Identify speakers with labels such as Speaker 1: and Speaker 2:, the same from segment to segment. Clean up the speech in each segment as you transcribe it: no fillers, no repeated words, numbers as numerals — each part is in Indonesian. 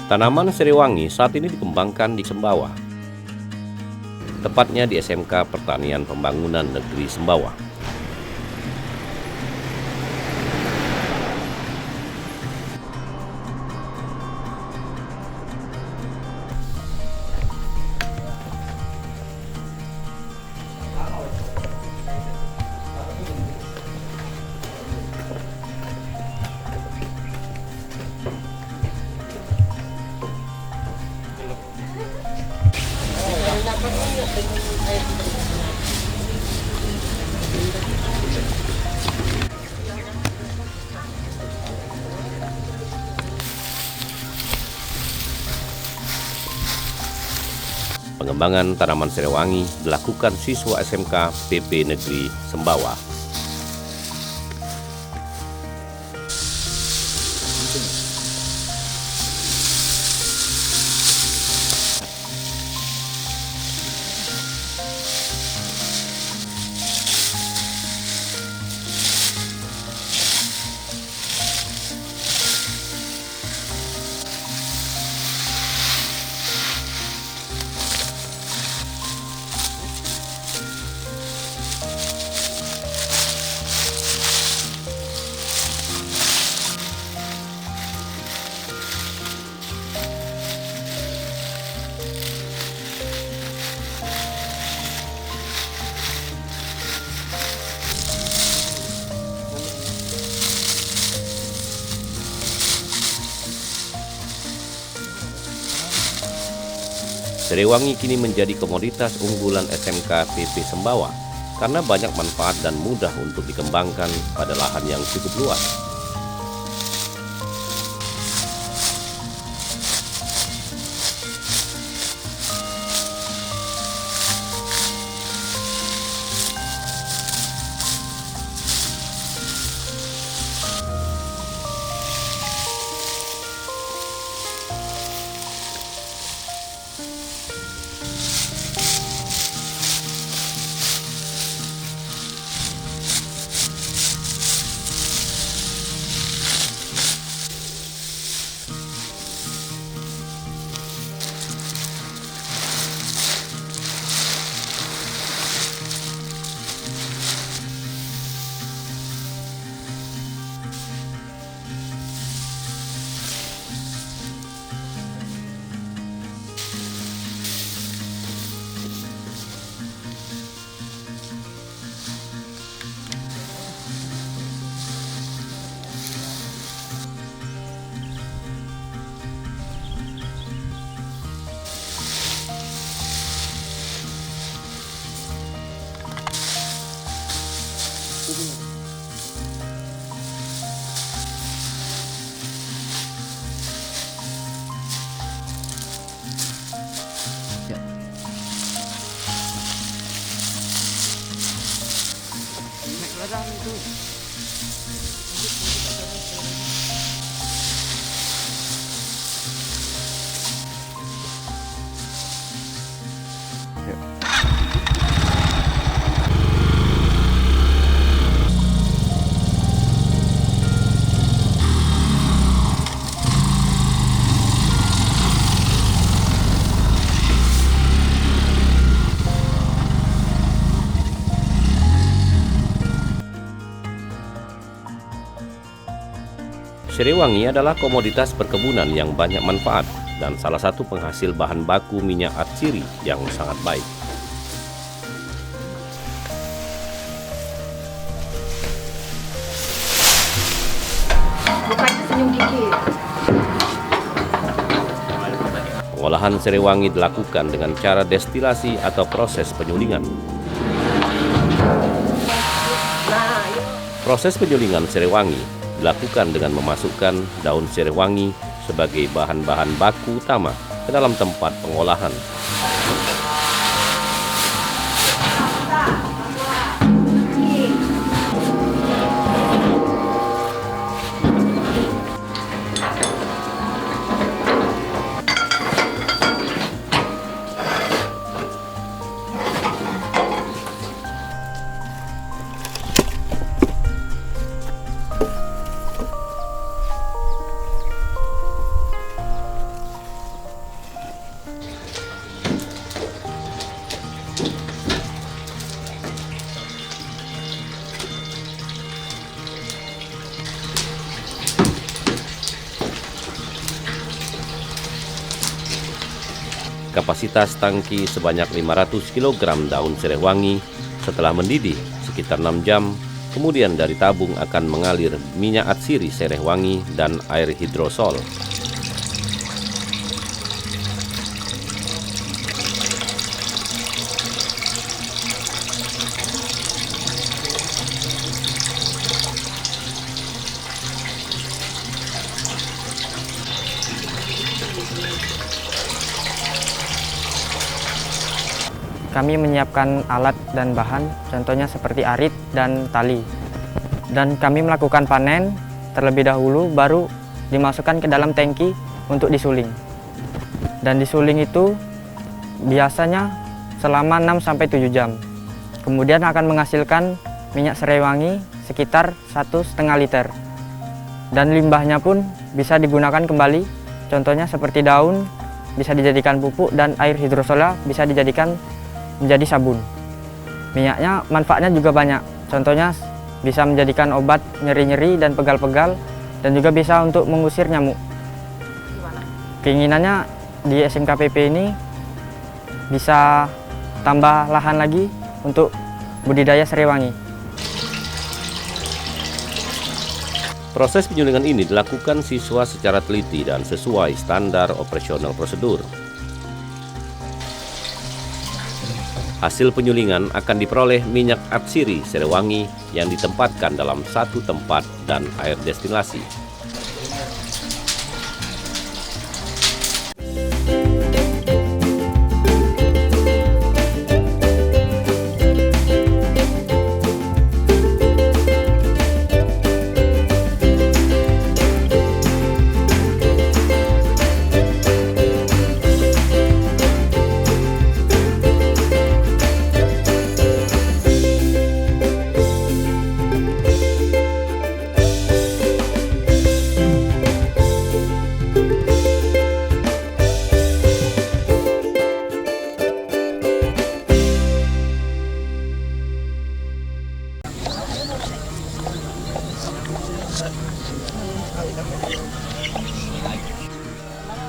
Speaker 1: Tanaman serewangi saat ini dikembangkan di Sembawa, tepatnya di SMK Pertanian Pembangunan Negeri Sembawa. Pengembangan tanaman serewangi dilakukan siswa SMK PP Negeri Sembawa. Serewangi kini menjadi komoditas unggulan SMK PP Sembawa karena banyak manfaat dan mudah untuk dikembangkan pada lahan yang cukup luas. Serewangi adalah komoditas perkebunan yang banyak manfaat dan salah satu penghasil bahan baku minyak atsiri yang sangat baik.
Speaker 2: Bukannya senyum dikit.
Speaker 1: Pengolahan serewangi dilakukan dengan cara destilasi atau proses penyulingan. Proses penyulingan serewangi dilakukan dengan memasukkan daun serewangi sebagai bahan-bahan baku utama ke dalam tempat pengolahan. kapasitas tangki sebanyak 500 kg daun serai wangi. Setelah mendidih sekitar 6 jam, kemudian dari tabung akan mengalir minyak atsiri serai wangi dan air hidrosol.
Speaker 2: Kami menyiapkan alat dan bahan, contohnya seperti arit dan tali. Dan kami melakukan panen terlebih dahulu, baru dimasukkan ke dalam tangki untuk disuling. Dan disuling itu biasanya selama 6-7 jam. Kemudian akan menghasilkan minyak serai wangi sekitar 1,5 liter. Dan limbahnya pun bisa digunakan kembali, contohnya seperti daun bisa dijadikan pupuk dan air hidrosolnya bisa dijadikan menjadi sabun. Minyaknya manfaatnya juga banyak, contohnya bisa menjadikan obat nyeri-nyeri dan pegal-pegal, dan juga bisa untuk mengusir nyamuk. Keinginannya di SMKPP ini bisa tambah lahan lagi untuk budidaya serai wangi.
Speaker 1: Proses penyulingan ini dilakukan siswa secara teliti dan sesuai standar operasional prosedur. Hasil penyulingan akan diperoleh minyak atsiri serai wangi yang ditempatkan dalam satu tempat dan air destilasi.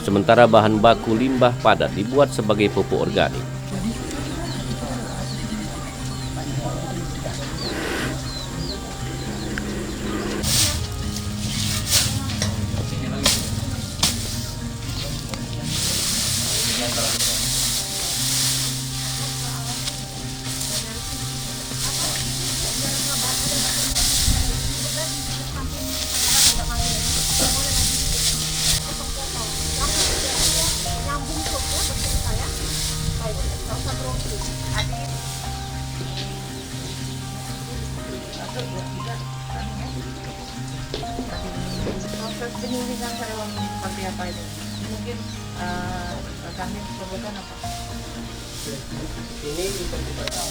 Speaker 1: Sementara bahan baku limbah padat dibuat sebagai pupuk organik.
Speaker 3: Proses penyulingan serai wangi seperti apa ini? Mungkin kami sebutkan apa?
Speaker 4: Ini untuk dibaca.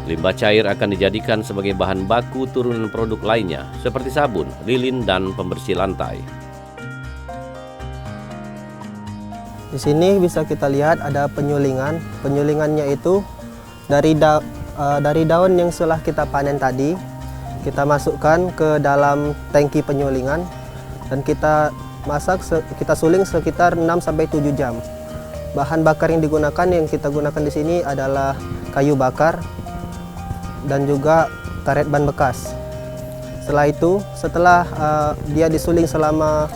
Speaker 1: Limbah cair akan dijadikan sebagai bahan baku turunan produk lainnya seperti sabun, lilin, dan pembersih lantai.
Speaker 4: Di sini bisa kita lihat ada penyulingan. Penyulingannya itu dari daun yang setelah kita panen tadi, kita masukkan ke dalam tangki penyulingan dan kita suling sekitar 6-7 jam. Bahan bakar yang digunakan, yang kita gunakan di sini adalah kayu bakar dan juga karet ban bekas. Setelah dia disuling selama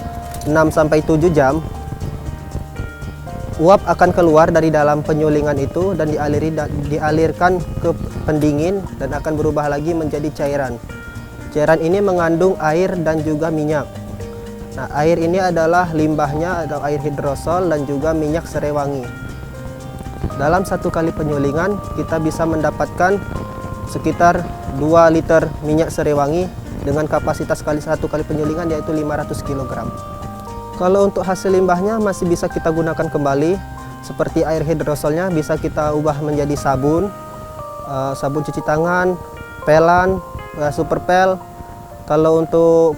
Speaker 4: 6-7 jam, uap akan keluar dari dalam penyulingan itu dan dialirkan ke pendingin dan akan berubah lagi menjadi cairan. Cairan ini mengandung air dan juga minyak. Nah, air ini adalah limbahnya atau air hidrosol dan juga minyak serai wangi. Dalam satu kali penyulingan kita bisa mendapatkan sekitar 2 liter minyak serai wangi dengan kapasitas satu kali penyulingan yaitu 500 kg. Kalau untuk hasil limbahnya masih bisa kita gunakan kembali, seperti air hidrosolnya bisa kita ubah menjadi sabun, sabun cuci tangan, pelan, super pel. Kalau untuk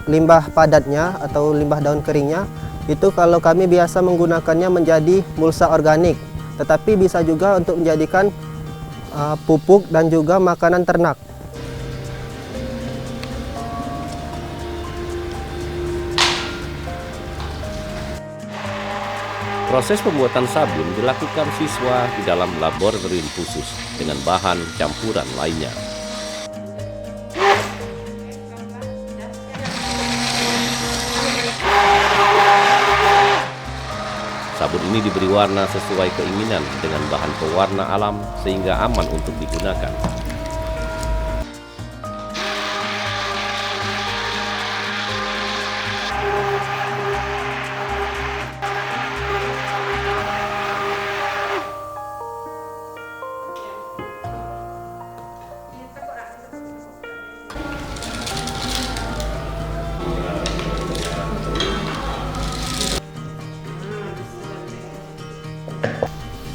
Speaker 4: limbah padatnya atau limbah daun keringnya Itu kalau kami biasa menggunakannya menjadi mulsa organik, tetapi bisa juga untuk menjadikan pupuk dan juga makanan ternak.
Speaker 1: Proses pembuatan sabun dilakukan siswa di dalam laboratorium khusus dengan bahan campuran lainnya. Sabun ini diberi warna sesuai keinginan dengan bahan pewarna alam sehingga aman untuk digunakan.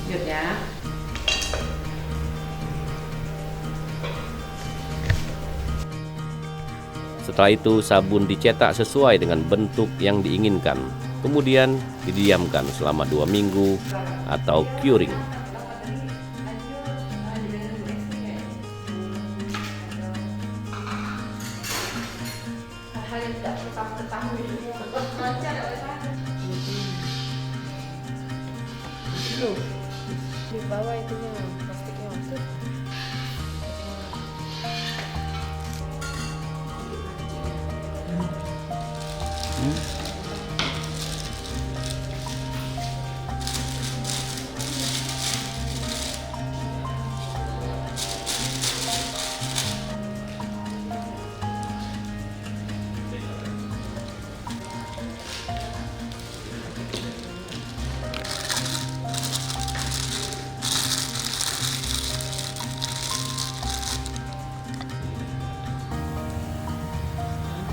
Speaker 3: Yuk ya.
Speaker 1: Setelah itu sabun dicetak sesuai dengan bentuk yang diinginkan, kemudian didiamkan selama 2 minggu atau curing.
Speaker 3: Di bawah itunya plastiknya masuk.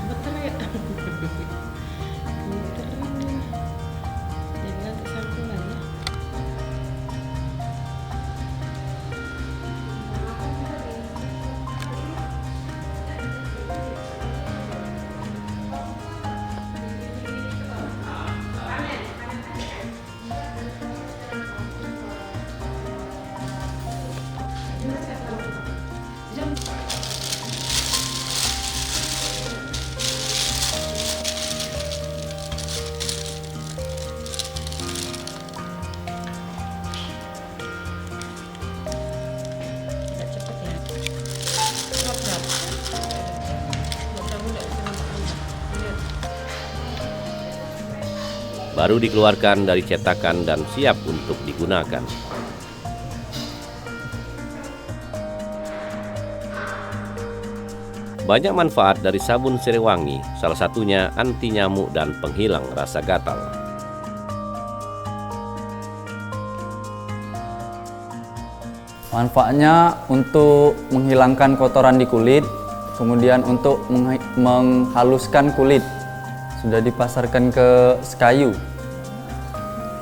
Speaker 3: Betul ya. Jadi nanti sampingan ya.
Speaker 1: Baru dikeluarkan dari cetakan dan siap untuk digunakan. Banyak manfaat dari sabun Serewangi, salah satunya anti nyamuk dan penghilang rasa gatal.
Speaker 5: Manfaatnya untuk menghilangkan kotoran di kulit, kemudian untuk menghaluskan kulit. Sudah dipasarkan ke Sekayu,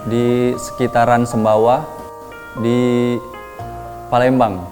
Speaker 5: di sekitaran Sembawa, di Palembang.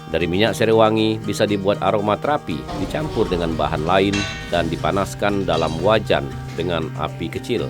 Speaker 1: Dari minyak Serewangi bisa dibuat aromaterapi dicampur dengan bahan lain dan dipanaskan dalam wajan dengan api kecil.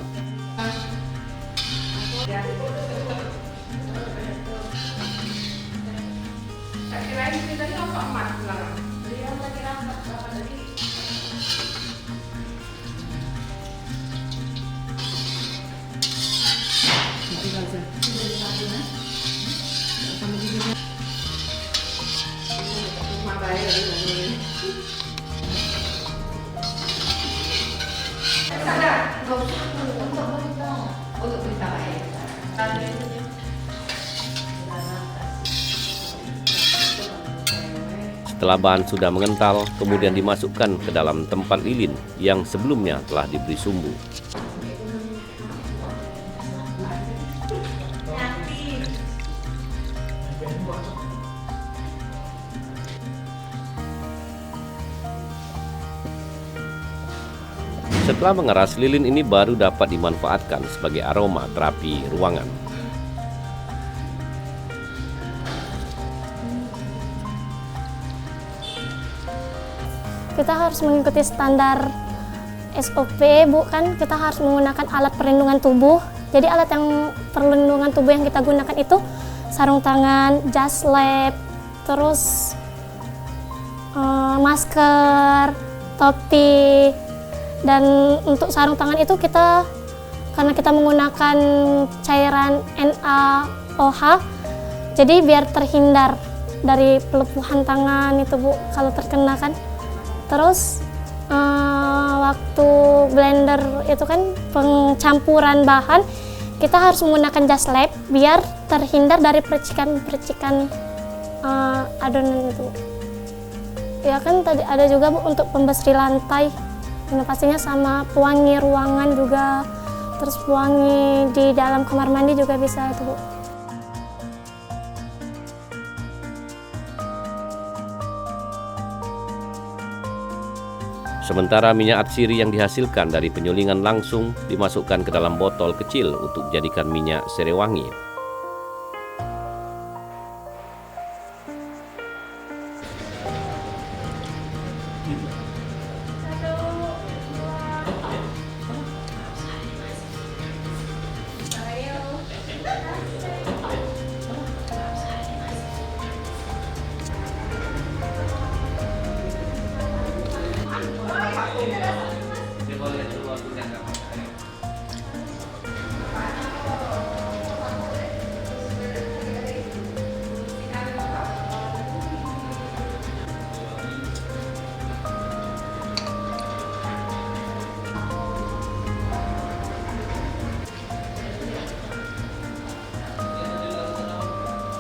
Speaker 1: Setelah bahan sudah mengental, kemudian dimasukkan ke dalam tempat lilin yang sebelumnya telah diberi sumbu. Setelah mengeras, lilin ini baru dapat dimanfaatkan sebagai aroma terapi ruangan.
Speaker 6: Kita harus mengikuti standar SOP, Bu, kan kita harus menggunakan alat perlindungan tubuh. Jadi alat yang perlindungan tubuh yang kita gunakan itu sarung tangan, jas lab, terus masker, topi. Dan untuk sarung tangan itu karena kita menggunakan cairan NaOH, jadi biar terhindar dari pelepuhan tangan itu, Bu, kalau terkena kan. Terus waktu blender itu kan pencampuran bahan, kita harus menggunakan jas lab biar terhindar dari percikan-percikan adonan itu. Ya kan tadi ada juga, Bu, untuk pembersih lantai. Nah, pastinya sama pewangi ruangan juga, terus pewangi di dalam kamar mandi juga bisa itu, Bu.
Speaker 1: Sementara minyak atsiri yang dihasilkan dari penyulingan langsung dimasukkan ke dalam botol kecil untuk dijadikan minyak serewangi.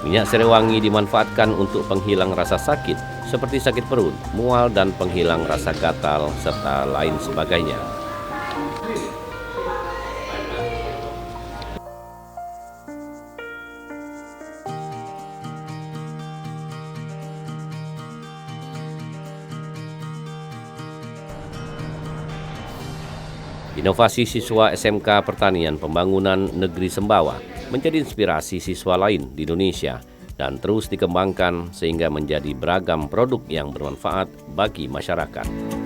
Speaker 1: Minyak serewangi dimanfaatkan untuk penghilang rasa sakit seperti sakit perut, mual, dan penghilang rasa gatal serta lain sebagainya. Inovasi siswa SMK Pertanian Pembangunan Negeri Sembawa menjadi inspirasi siswa lain di Indonesia dan terus dikembangkan sehingga menjadi beragam produk yang bermanfaat bagi masyarakat.